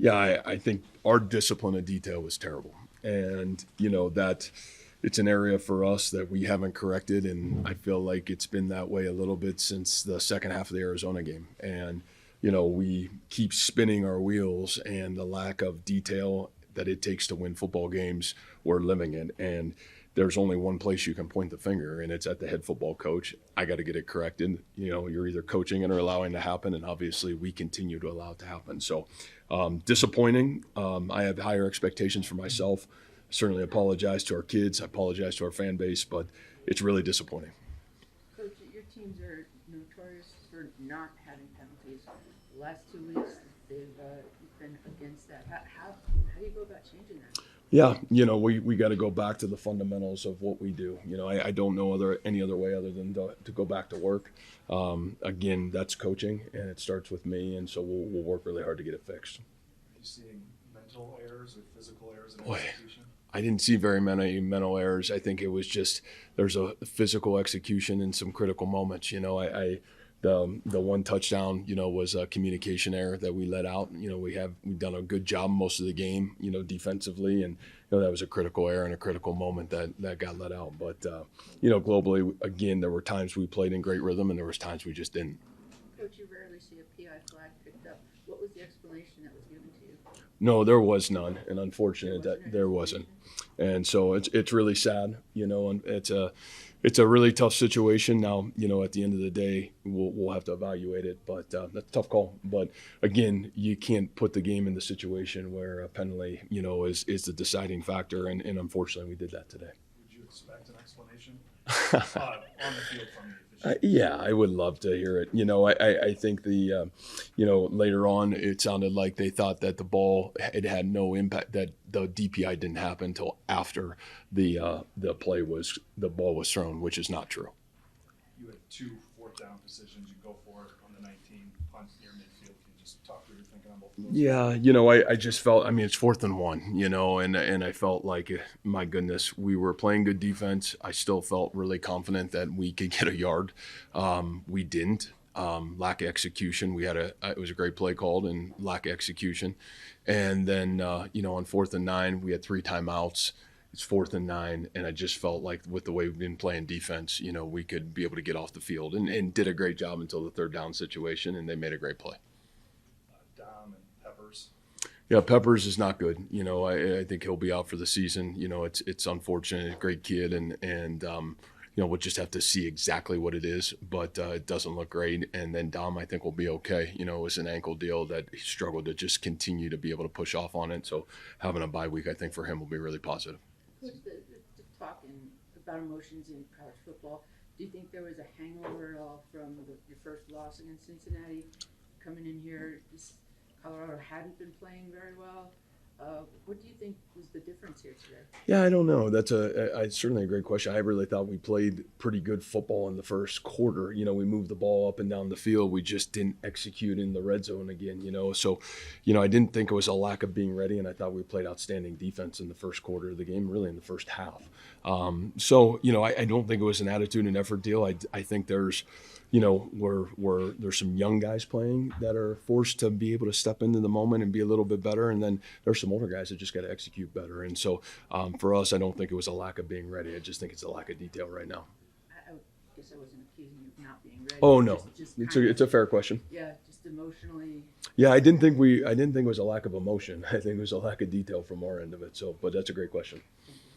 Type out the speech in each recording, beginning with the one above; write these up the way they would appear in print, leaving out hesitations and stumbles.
Yeah, I think our discipline of detail was terrible. And, that it's an area for us that we haven't corrected. And I feel like it's been that way a little bit since the second half of the Arizona game. And, we keep spinning our wheels, and the lack of detail that it takes to win football games, we're living it. And there's only one place you can point the finger, and it's at the head football coach. I got to get it corrected. You're either coaching it or allowing it to happen, and obviously we continue to allow it to happen. So disappointing. I have higher expectations for myself. I certainly apologize to our kids. I apologize to our fan base, but it's really disappointing. Coach, your teams are notorious for not having penalties. The last 2 weeks, they've been against that. How do you go about changing that? Yeah, we got to go back to the fundamentals of what we do. I don't know any other way other than to go back to work. Again, that's coaching, and it starts with me, and so we'll work really hard to get it fixed. Are you seeing mental errors or physical errors in Boy, execution? I didn't see very many mental errors. I think it was just there's a physical execution in some critical moments. The one touchdown, was a communication error that we let out. We've done a good job most of the game, defensively, and that was a critical error and a critical moment that got let out. But globally, again, there were times we played in great rhythm, and there was times we just didn't. Coach, you rarely see a PI flag picked up. What was the explanation that was given to you? No, there was none, and unfortunate that there wasn't. And so it's really sad, and it's a really tough situation. Now, at the end of the day, we'll have to evaluate it, but that's a tough call. But again, you can't put the game in the situation where a penalty, is the deciding factor, and unfortunately, we did that today. Would you expect an explanation on the field from the official? Yeah, I would love to hear it. I think later on it sounded like they thought that the ball had no impact, that the DPI didn't happen until after the ball was thrown, which is not true. You had 2 fourth-down decisions. You go for it on the 19, punt near midfield. Can you just talk through your thinking on both of those? Yeah, I just felt, it's 4th and 1, and I felt like, my goodness, we were playing good defense. I still felt really confident that we could get a yard. We didn't. Lack of execution. It was a great play called, and lack of execution. And then, on 4th and 9, we had 3 timeouts. It's 4th and 9, and I just felt like with the way we've been playing defense, we could be able to get off the field, and did a great job until the 3rd down situation, and they made a great play. Dom and Peppers. Yeah, Peppers is not good. I think he'll be out for the season. It's unfortunate. Great kid, and we'll just have to see exactly what it is, but it doesn't look great. And then Dom, I think, will be okay. It was an ankle deal that he struggled to just continue to be able to push off on it. So having a bye week, I think, for him will be really positive. Coach, the talking about emotions in college football, do you think there was a hangover at all from your first loss against Cincinnati? Coming in here, Colorado hadn't been playing very well. What do you think was the difference here today? Yeah, I don't know. That's certainly a great question. I really thought we played pretty good football in the first quarter. We moved the ball up and down the field. We just didn't execute in the red zone again, So, I didn't think it was a lack of being ready, and I thought we played outstanding defense in the first quarter of the game, really in the first half. I don't think it was an attitude and effort deal. I think there's there's some young guys playing that are forced to be able to step into the moment and be a little bit better. And then there's some older guys that just got to execute better. And so for us, I don't think it was a lack of being ready. I just think it's a lack of detail right now. I guess I wasn't accusing you of not being ready. Oh, no. It's a fair question. Yeah, just emotionally. Yeah, I didn't think it was a lack of emotion. I think it was a lack of detail from our end of it. So, but that's a great question.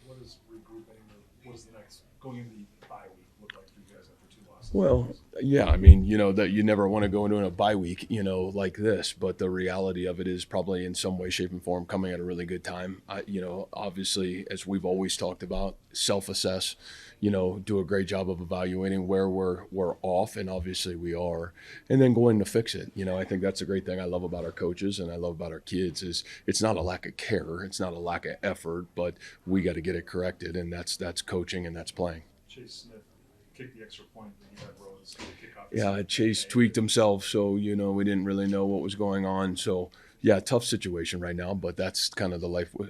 What is regrouping, or what is the next, going into the bye week, look like for you guys after 2 losses? Well, yeah, that you never want to go into a bye week, like this, but the reality of it is probably in some way, shape, and form coming at a really good time. Obviously, as we've always talked about, self-assess, do a great job of evaluating where we're off, and obviously we are, and then going to fix it. I think that's a great thing I love about our coaches and I love about our kids is it's not a lack of care, it's not a lack of effort, but we got to get it corrected, and that's coaching and that's playing. Chase Smith kicked the extra point that he had Rose to kick off. Yeah, Chase tweaked himself, so we didn't really know what was going on. So yeah, tough situation right now, but that's kind of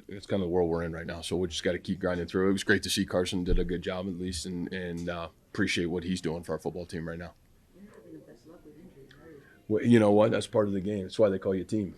it's kind of the world we're in right now. So we just got to keep grinding through. It was great to see Carson did a good job at least, and appreciate what he's doing for our football team right now. You're having the best luck with injuries, right? Well, you know what? That's part of the game. That's why they call you a team.